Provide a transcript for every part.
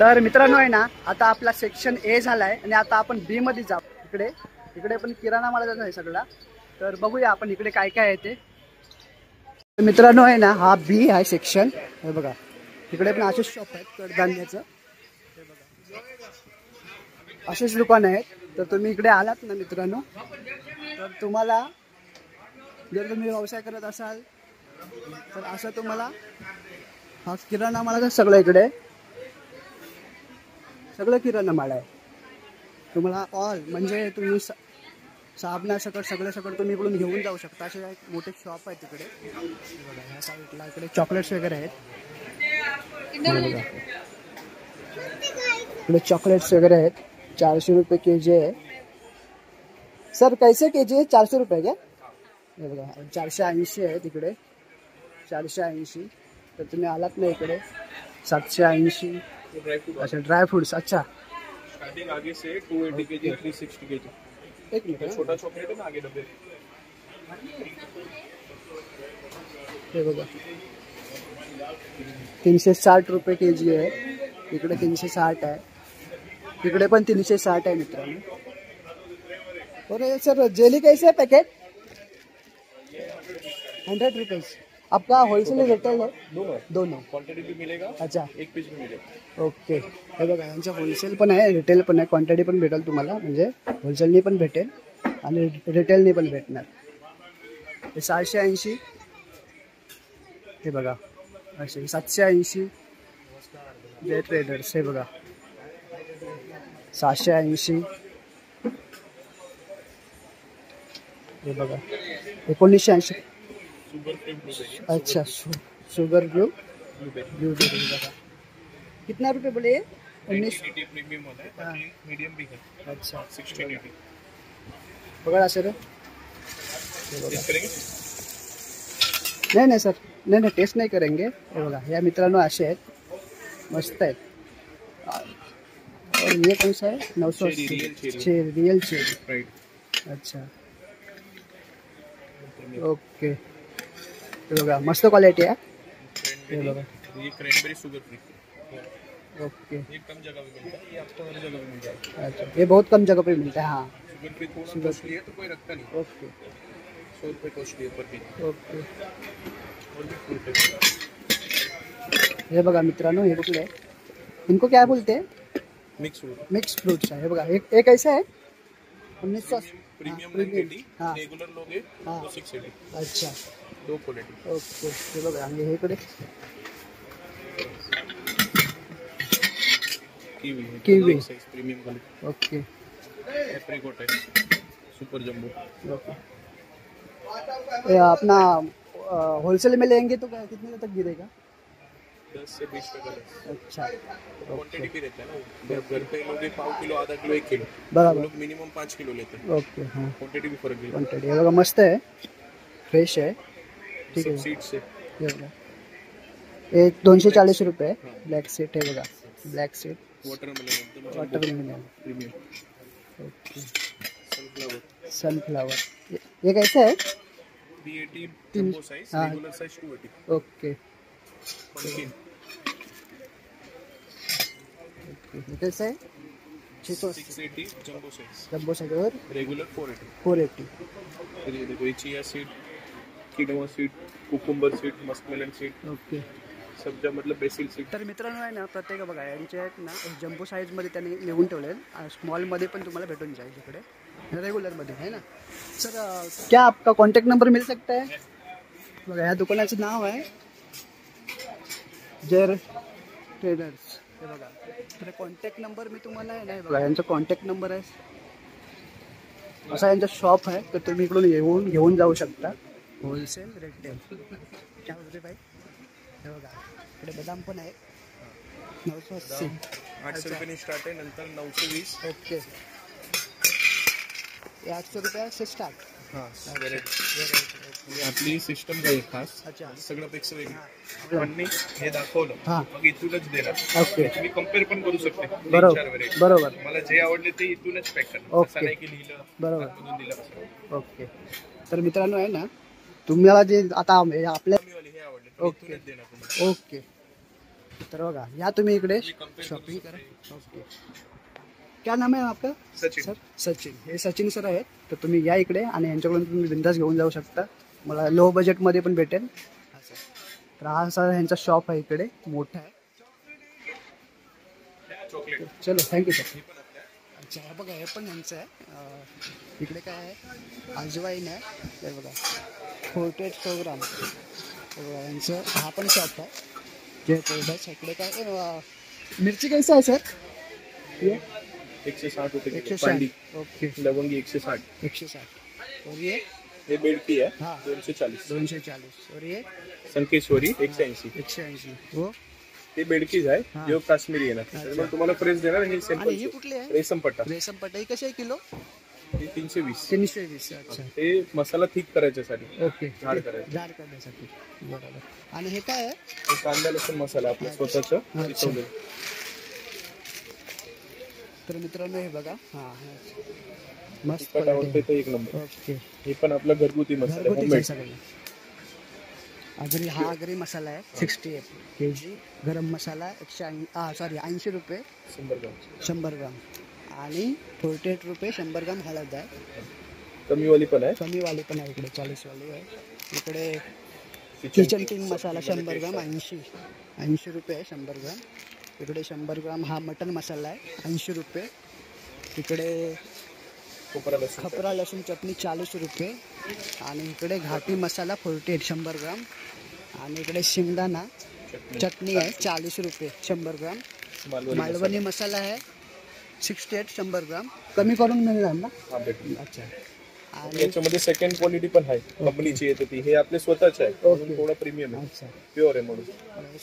तर मित्रांनो आहे ना, आता आपला सेक्शन ए झालाय आणि आता आपण बी मध्ये जाऊ. इकडे पण किराणा मालाचा आहे सगळा. तर बघूया आपण इकडे काय काय आहे ते. मित्रांनो आहे ना, हा बी आहे सेक्शन. हे बघा इकडे पण असेच शॉप आहेत कडधान्याचं. हे बघा असेच दुकान आहेत. तर तुम्ही इकडे आलात ना मित्रांनो, तर तुम्हाला जर तुम्ही व्यवसाय करत असाल तर असं तुम्हाला हा किराणा मालाचा सगळं इकडे सगळं किराणा माल आहे. तुम्हाला ऑल म्हणजे तुम्ही साबणा सकट सगळं तुम्ही इकडून घेऊन जाऊ शकता. असे एक मोठे शॉप आहे तिकडे. बघा ह्या साईडला इकडे चॉकलेट्स वगैरे आहेत. बघा इकडे चॉकलेट्स वगैरे आहेत. 400 रुपये केजी आहे. सर कैसे केजी आहे? 400 रुपये क्या? हे बघा 480 आहे तिकडे. 480. तर तुम्ही आलात ना इकडे 780. अच्छा ड्राय फ्रूट्स. अच्छा स्टार्टिंग आगे से 280 केजी 360 केजी. एक मिनिट. छोटा चॉकलेट है ना आगे डब्बे. हे बघा 360 रुपये केजी आहे. इकडे 360 आहे. इकडे पण 360 है मित्रांनो. और सर जेली कैसे है पैकेट? 100 रुपीज. आपका होलसेल रिटेल है? दोनों क्वांटिटी भी मिलेगा. अच्छा एक पीस भी मिलेगा. ओके. हे बघा यांचं होलसेल पण आहे रिटेल पण आहे. क्वांटिटी पण भेटेल तुम्हाला. म्हणजे होलसेलनी पण भेटेल आणि रिटेलनी पण भेटणार. हे 680. हे बघा असे 780. जे ट्रेडर्स हे बघा 780. हे बघा 1980. अच्छा शुगर ब्लूबेरी बघा. कितना रुपये बोले? 19 प्रीमियम होता है. मीडियम भी है. अच्छा 1680. बघा सर. नहीं सर नहीं टेस्ट नहीं करेंगे. हे बघा या मित्रांनो असे आहेत मस्त आहेत. और ये कौन सा है? 980 रियल चेरी. राइट. अच्छा ओके. हे बघा मस्त क्वालिटी आहे. हे बघा ये क्रैनबेरी शुगर फ्री. ओके. ये कम जगह पे मिलता है. ये आपको हर जगह पे मिल जाएगा. अच्छा ये बहुत कम जगह पे मिलता है. हाँ शुगर फ्री थोड़ा कॉस्टली है तो कोई रखता नहीं. ओके 100 रुपये कॉस्टली है पर केजी. ओके. Only fruit. हे बघा मित्रांनो हे कुठले इनको क्या बोलते हैं? मिक्स फ्रूट्स है. हे बघा एक ऐसा है 1980. प्रीमियम 980. हाँ रेगुलर लोगे हाँ. तो 680. अच्छा दो क्वालिटी. ओके. हे बघा आणि हे इकडे kiwi size premium quality. Okay. Apricot है सुपर जंबो. ओके. ये अपना होलसेल में लेंगे तो कितने तक गिरेगा? 10 से 20 टका. अच्छा क्वांटिटी भी रहता है ना. घर पे लोग पाव किलो आधा किलो 1 किलो. बराबर. लोग मिनिमम 5 किलो लेते हैं. ओके. हाँ क्वांटिटी भी फर्क है. क्वांटिटी हे बघा मस्त आहे. फ्रेश आहे. ठीक आहे. सीड से हे बघा हे 240 रुपये. ब्लॅक सीट हे बघा. Black seed watermelon premium. Okay. Sunflower. Sunflower ये कैसा है? 380 जंबो साइज. हाँ. Regular size 280. ओके. पंकिन. ये कैसा है? 680 जंबो साइज. जंबो साइज और रेगुलर 480. 480. फिर ये देखो ये chia seed, quinoa seed, cucumber seed, muskmelon seed. Okay. सब्जा मतलब बेसिल सीड. तर मित्रांनो आहे ना प्रत्येक बघा यांचे आहेत ना जंबो साईजमध्ये त्यांनी लिहून ठेवले. स्मॉलमध्ये पण तुम्हाला भेटून जाईल इकडे रेग्युलरमध्ये है ना. सर क्या आपका कॉन्टॅक्ट नंबर मिल सकता है? बघा या दुकानाचं नाव आहे जर ट्रेडर्स. हे बघा तर कॉन्टॅक्ट नंबर मी तुम्हाला आहे ना बघा यांचा कॉन्टॅक्ट नंबर आहे. असा यांचा शॉप आहे तर तुम्ही इकडून घेऊन जाऊ शकता. होलसेल रिटेल क्या बोलते भाई. हे बघा इकडे बदाम पण आहे 980. 800 रुपये स्टार्ट आहे. नंतर 920. ओके. 800 रुपये से स्टार्ट. हां व्हेरायटी. आपली सिस्टम आहे खास. अच्छा सगळं पेक्षा वेगळी. पण हे दाखवलं हां मग इथूनच देणार. ओके. तुम्ही कम्पेअर पण करू शकते. बरोबर. मला जे आवडले ते इथूनच पॅक करणार. ओके. असं नाही की लिहिलं बरोबर. आतमधून दिलं. ओके. तर मित्रांनो आहे ना तुम्हाला जे आता आपल्या हे आवडले ओके. इथूनच देणार तुम्हाला. ओके. तर बघा या तुम्ही इकडे शॉपिंग करा. ओके. क्या नाम आहे आपका? सचिन. सर सचिन. हे सचिन सर आहेत. तर तुम्ही या इकडे आणि यांच्याकडून तुम्ही बिंदास घेऊन जाऊ शकता. मला लो बजेटमध्ये पण भेटेल असं. तर हा असा ह्यांचा शॉप आहे इकडे मोठा आहे. चॉकलेट. चलो थँक्यू सर. अच्छा हे बघा हे पण यांचं आहे. इकडे काय आहे अजवाईन आहे. हे बघा 48 ग्राम. हे बघा यांचं हा पण शॉप आहे जे प्रोडक्ट्स. इकडे काय मिरची कैसा आहे सर? ये 160 रुपये किलो. 160. पांडी ओके लवंगी 160. 160. और ये हे बेडकी आहे हाँ 240. 240. और ये संकेश्वरी 180. 180. वो ते बेडकीच आहे हा. जो काश्मीरी येणार. तर मग तुम्हाला फ्रेश देणार. हे आणि सिंपल ही कुठली आहे? रेशम पट्टा. रेशम पटाई कशी आहे किलो? हे 320. 320. अच्छा ते मसाला थिक करायच्यासाठी. ओके. झाड करायचं. जाड करण्यासाठी बरोबर. आणि हे काय आहे? हे कांदा लसूण मसाला आपलं स्वतःचं अच्छा. पिसवलेलं. तर मित्रांनो हे बघा हां मस्त तिखट आवडते तर एक नंबर. ओके. हे पण आपला घरगुती मसाला आहे, घरगुतीच आहे होममेड. सगळं. आगरी हा आगरी मसाला आहे 68 kg. गरम मसाला 80 रुपये 100 ग्राम. 100 ग्राम. आणि 48 रुपये 100 ग्राम हळद आहे. कमीवाली पण आहे. कमीवाली पण आहे इकडे 40 वाली आहे. इकडे किचन किंग मसाला 100 ग्राम 80 रुपये आहे 100 ग्राम. इकडे 100 ग्राम हा मटन मसाला आहे 80 रुपये. इकडे खपरा लसूण चटणी 40 रुपये. आणि इकडे घाटी मसाला 48 100 ग्राम. आणि इकडे शेंगदाणा चटणी आहे 40 रुपये 100 ग्राम. मालवणी मसाला आहे 68 100 ग्राम. कमी करून मिळणार ना? हा भेटेल. अच्छा. आणि याच्यामध्ये सेकंड क्वालिटी पण आहे कंपनीची येते ती. हे आपले स्वतःच आहे म्हणून थोडा प्रीमियम आहे. अच्छा प्युअर आहे म्हणून.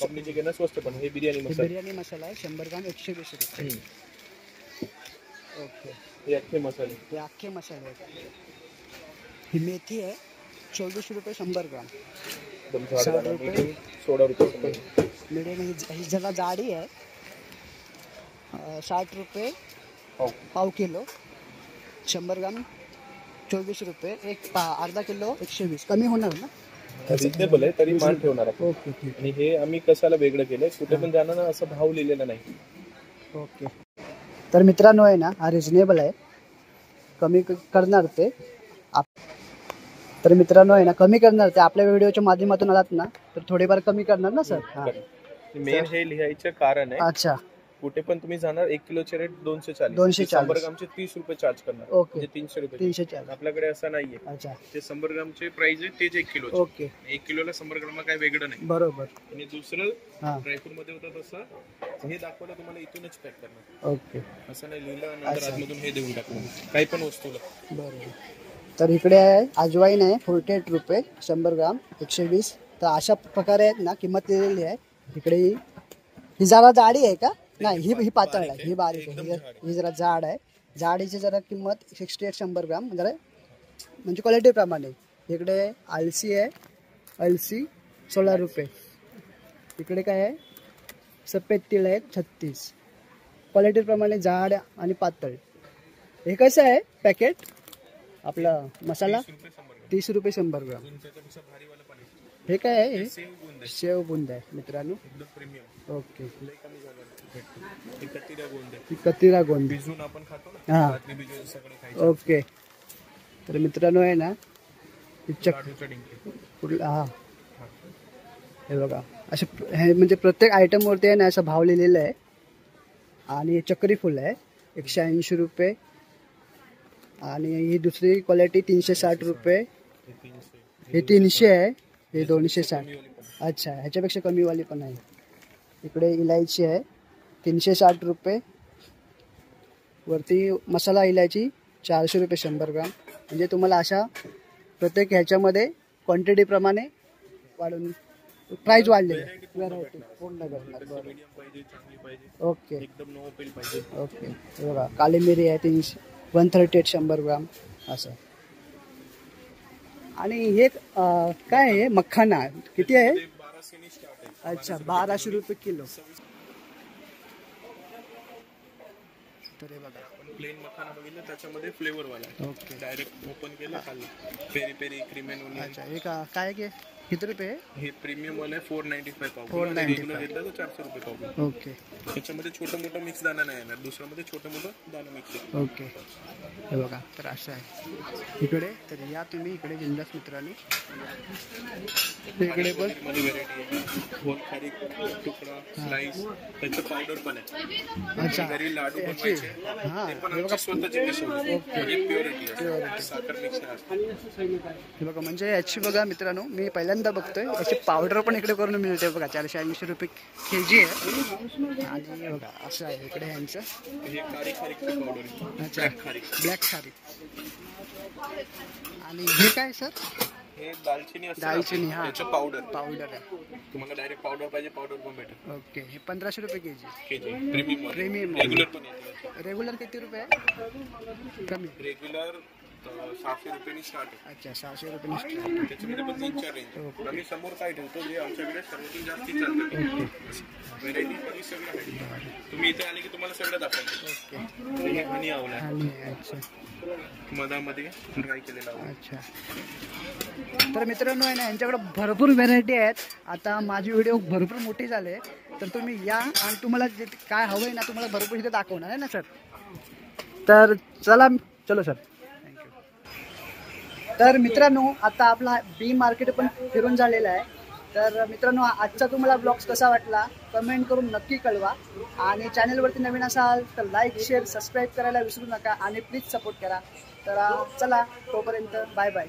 कंपनीची घेणं स्वस्त पण. हे बिर्याणी हे मसाला. बिर्याणी मसाला आहे 100 ग्राम 120 रुपये. ओके. हे अख्खे मसाले. हे अख्खे मसाले आहेत. ही मेथी आहे 24 रुपये 100 ग्राम. एकदम झाड 60 झालं. रुपये. मीडियम 16 रुपये. मिडियम ही जरा जाडी आहे 60 रुपये हो. पाव किलो. 100 ग्राम 24 रुपये. अर्धा किलो 120. कमी होणार ना? रिजनेबल आहे तरी मान ठेवणार आपण. ओके ठीक. आणि हे आम्ही कशाला वेगळं केलंय कुठे पण जाणार ना असं भाव लिहिलेला नाही. ओके. तर मित्रांनो आहे ना हा रिजनेबल आहे. कमी करणार ते तर मित्रांनो आहे ना कमी करणार ते आपल्या व्हिडिओच्या माध्यमातून आलात ना तर थोडेफार कमी करणार ना सर? हां मेन हे लिहायचं कारण आहे अच्छा. कुठे पण तुम्ही जाणार 1 किलोचे रेट 240. 240. 100 ग्रामचे 30 रुपये चार्ज करणार. ओके. म्हणजे 300 रुपये. 340. आपल्याकडे असं नाहीये. अच्छा ते 100 ग्रामचे प्राइस आहे तेच 1 किलो. ओके 1 किलोला 100 ग्राम काय वेगळं नाही. बरोबर. आणि दुसरं हां ड्रायफ्रूट मध्ये होतं तसं हे दाखवलं तुम्हाला इथूनच पॅक करणार. ओके असं नाही लिहिलं नंतर आतमधून हे देऊन टाकलं काही पण वस्तूला. बरोबर. तर इकडे आहे अजवाईन आहे 48 रुपये 100 ग्राम 120. तर अशा प्रकारे आहेत ना किंमत लिहिलेली आहे. इकडे ही जरा जाडी आहे का? नाही ही पातळ आहे. ही बारीक आहे. ही जरा जाड आहे. जाडीची जरा किंमत 68 100 ग्राम जरा म्हणजे क्वालिटीप्रमाणे. इकडे अलसी आहे अलसी 16 रुपये. इकडे काय आहे सफेद तीळ आहे 36. क्वालिटीप्रमाणे जाड आणि पातळ. हे कसं आहे पॅकेट आपला मसाला 30 रुपये 100 ग्राम. हे काय आहे? शेव बुंद आहे मित्रांनो. ओके. कतिरा गोंद भिजून आपण खातो ना. हां रात्री भिजवून सगळं खायचं. ओके. तर मित्रांनो आहे ना लाडूचं डिंकी. हां हे बघा असे हे म्हणजे प्रत्येक आयटमवरती आहे ना असं भाव लिहिलेला आहे. आणि चक्री फुल आहे 180 रुपये. आणि ही दुसरी क्वालिटी 360 रुपये. हे 300 आहे. हे 260. अच्छा ह्याच्यापेक्षा कमीवाली पण आहे. इकडे इलायची आहे 360 रुपये. वरती मसाला इलायची 400 रुपये 100 ग्राम. म्हणजे तुम्हाला अशा प्रत्येक ह्याच्यामध्ये क्वांटिटीप्रमाणे वाढून प्राईज वाढलेली आहे. व्हरायटी पूर्ण करणार. बरोबर. ओके एकदम नो पेल पाहिजे. ओके. हे बघा काली मिरी आहे 138 100 ग्राम असं. आणि हे काय आहे मखाना किती आहे? 1200 ने स्टार्ट आहे. अच्छा 1200 रुपये किलो. तर हे बघा प्लेन मखाना बघितलं त्याच्यामध्ये फ्लेवर वाला आहे. ओके. डायरेक्ट ओपन केलं खाल्लं. Peri peri cream and onion. अच्छा हे काय की किती रुपये? हे प्रीमियम वाला आहे 495 पाव. 495. रेग्युलर घेतलं तर 400 रुपये पाव. ओके त्याच्यामध्ये छोटं मोठं मिक्स दाणा नाही येणार, दुसऱ्यामध्ये छोटं मोठं दाणा मिक्स आहे. ओके. हे बघा, तर असं आहे इकडे. तर या तुम्ही इकडे बिंदास मित्रांनो. इकडे पण मध्ये व्हेरायटी आहे, होल खारीक, तुकडा, स्लाइस, त्याचं पावडर पण आहे. अच्छा घरी लाडू याची. बनवायचे हां ते पण हे बघा. आमची स्वतःची डिश होती. म्हणजे प्युरिटी आहे, साखर मिक्स आहे. हे बघा, म्हणजे याची बघा मित्रांनो, मी पहिल्यांदा बघतोय याची पावडर पण इकडे करून मिळते बघा. 480 रुपये kg आहे. आणि हे बघा असं आहे इकडे यांचं. हे काळी खारीकचं पावडर आहे. अच्छा ब्लॅक खारीक. ब्लॅक खारी. आणि हे काय सर? हे दालचिनी असते ना, दालचिनी, हां. त्याचं पावडर. पावडर आहे. तुम्हाला डायरेक्ट पावडर पाहिजे, पावडर पण भेटेल. ओके. हे 1500 रुपये kg. KG premium. Premium. Regular पण येते. रेग्युलर किती रुपये आहे? कमी. रेग्युलर 600 रुपयांनी स्टार्ट आहे. अच्छा 600 रुपये. त्याच्यामध्ये पण 3-4 रेंज. आम्ही समोर काय ठेवतो जे आमच्याकडे सर्वात जास्ती चालतं. व्हेरायटी तरी सगळं आहे. तुम्ही इथे आले की तुम्हाला सगळं दाखवतो. ओके. हे हनी आवला आहे. आणि अच्छा मधामध्ये ड्राय केलेला आवळा. अच्छा. तर मित्रांनो आहे ना, यांच्याकडे भरपूर व्हेरायटी आहेत. आता माझी व्हिडिओ भरपूर मोठी झाले, तर तुम्ही या आणि तुम्हाला जे काय हवं आहे ना, तुम्हाला भरपूर इथे दाखवणार आहे ना सर. तर चला, चलो सर. थँक्यू. तर मित्रांनो, आता आपला बी मार्केट पण फिरून झालेला आहे. तर मित्रांनो, आजचा तुम्हाला ब्लॉग कसा वाटला कमेंट करून नक्की कळवा. आणि चॅनलवरती नवीन असाल तर लाईक शेअर सबस्क्राईब करायला विसरू नका आणि प्लीज सपोर्ट करा. तर चला, तोपर्यंत बाय बाय.